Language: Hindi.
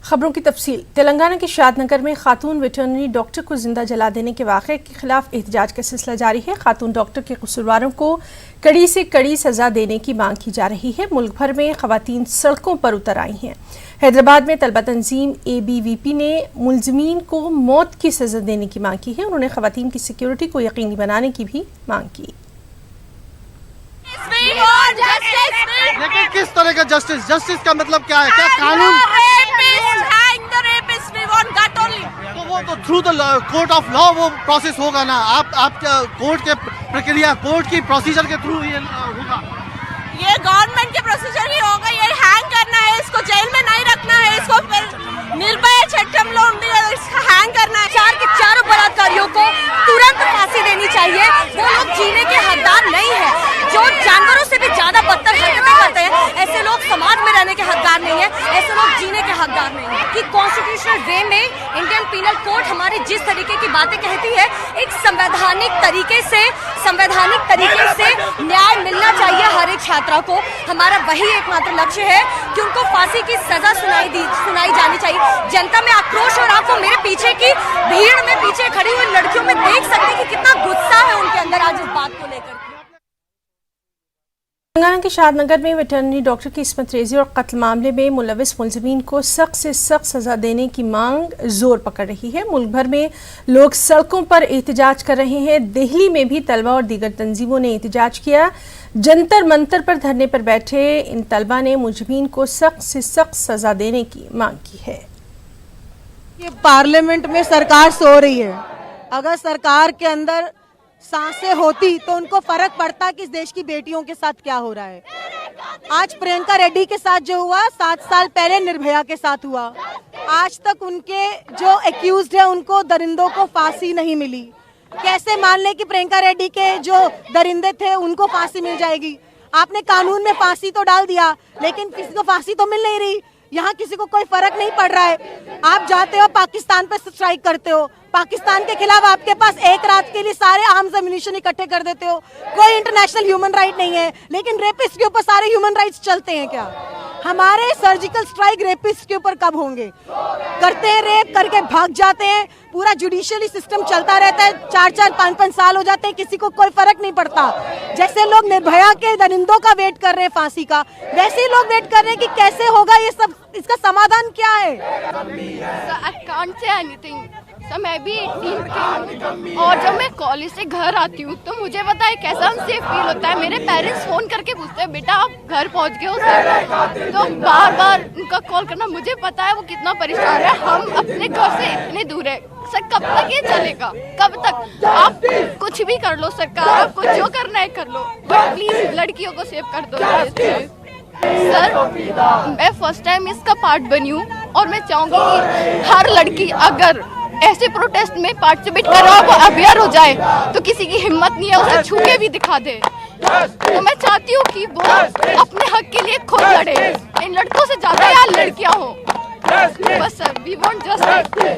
खबरों की तफसील। तेलंगाना के शादनगर में खातून वेटरनरी डॉक्टर को जिंदा जला देने के वाक़े के खिलाफ एहतजाज का सिलसिला जारी है। खातून डॉक्टर के कसूरवारों को कड़ी से कड़ी सजा देने की मांग की जा रही है। मुल्क भर में खवातीन सड़कों पर उतर आई हैं। हैदराबाद में तलबा तंजीम ABVP ने मुलजमीन को मौत की सजा देने की मांग की है। उन्होंने खवातीन की सिक्योरिटी को यकीनी बनाने की भी मांग की। लेकिन किस तरह का जस्टिस? जस्टिस का मतलब क्या है? क्या कानून? तो वो तो through the court of law वो प्रोसेस होगा ना। आप कोर्ट के प्रक्रिया, कोर्ट की प्रोसीजर के थ्रू ये होगा। ये गवर्नमेंट के प्रोसीजर ही होगा। ये हैंग करना है, इसको जेल में नहीं रखना है, इसको निर्भया चट्टमलो हैंग करना है। चार के चारों बलात्कारियों को तुरंत फांसी देनी चाहिए। वो लोग जीने के हकदार नहीं है। जो जानवरों से भी ज्यादा बदतर हरकतें करते हैं, ऐसे लोग समाज में रहने के हकदार नहीं है, ऐसे लोग जीने के हकदार नहीं है। कि कॉन्स्टिट्यूशनल वे में इंडियन पीनल कोड हमारी जिस तरीके की बातें कहती है, एक संवैधानिक तरीके से न्याय मिलना चाहिए हर एक छात्रा को। हमारा वही एकमात्र लक्ष्य है कि उनको फांसी की सजा सुनाई जानी चाहिए। जनता में आक्रोश, और आपको मेरे पीछे की भीड़ में पीछे खड़ी हुई लड़कियों में देख सकते हैं कि कितना गुस्सा है उनके अंदर आज इस बात को लेकर। तेलंगाना के शादनगर में वेटरनरी डॉक्टर की इस्मत रेजी और कत्ल मामले में मुलविस मुलजमीन को सख्त से सख्त सजा देने की मांग जोर पकड़ रही है। मुल्क भर में लोग सड़कों पर एहतजाज कर रहे हैं। दिल्ली में भी तलबा और दीगर तंजीमों ने एहतजाज किया। जंतर मंतर पर धरने पर बैठे इन तलबा ने मुलजमीन को सख्त से सख्त सजा देने की मांग की है। ये पार्लियामेंट में सरकार सो रही है। अगर सरकार के अंदर सांसें होती तो उनको फर्क पड़ता कि इस देश की बेटियों के साथ क्या हो रहा है। आज प्रियंका रेड्डी के साथ जो हुआ, 7 साल पहले निर्भया के साथ हुआ। आज तक उनके जो एक्यूज्ड है उनको दरिंदों को फांसी नहीं मिली। कैसे मान ले कि प्रियंका रेड्डी के जो दरिंदे थे उनको फांसी मिल जाएगी? आपने कानून में फांसी तो डाल दिया, लेकिन किसी को फांसी तो मिल नहीं रही। यहाँ किसी को कोई फर्क नहीं पड़ रहा है। आप जाते हो पाकिस्तान पे स्ट्राइक करते हो, पाकिस्तान के खिलाफ आपके पास एक रात के लिए सारे आर्म्स एम्युनिशन इकट्ठे कर देते हो। कोई इंटरनेशनल ह्यूमन राइट नहीं है, लेकिन रेपिस्ट के ऊपर सारे ह्यूमन राइट्स चलते हैं क्या? हमारे सर्जिकल स्ट्राइक रेपिस्ट के ऊपर कब होंगे? करते हैं, रेप करके भाग जाते हैं। पूरा जुडिशियली सिस्टम चलता रहता है। 4-4, 5-5 साल हो जाते हैं, किसी को कोई फर्क नहीं पड़ता। जैसे लोग निर्भया के दरिंदों का वेट कर रहे हैं फांसी का, वैसे ही लोग वेट कर रहे हैं कि कैसे होगा ये सब, इसका समाधान क्या है? तो मैं भी 18 की हूँ, और जब मैं कॉलेज से घर आती हूँ तो मुझे पता है कैसा अनसेफ फील होता है। मेरे पेरेंट्स फोन करके पूछते हैं, बेटा आप घर पहुँच गए हो सर? तो बार बार उनका कॉल करना, मुझे पता है वो कितना परेशान है। हम अपने घर से इतने दूर है सर, कब तक ये चलेगा? कब तक? आप कुछ भी कर लो सरकार, आपको जो करना है कर लो, बट प्लीज लड़कियों को सेव कर दो। सर मैं फर्स्ट टाइम इसका पार्ट बनी हूँ, और मैं चाहूँगी कि हर लड़की अगर ऐसे प्रोटेस्ट में पार्टिसिपेट कर रहा हो, वो अवेयर हो जाए, तो किसी की हिम्मत नहीं है उसे छू के भी दिखा दे। तो मैं चाहती हूँ कि वो अपने हक के लिए खुद लड़े। इन लड़कों से ज्यादा यार लड़कियाँ हो। बस सर, वी वांट जस्टिस।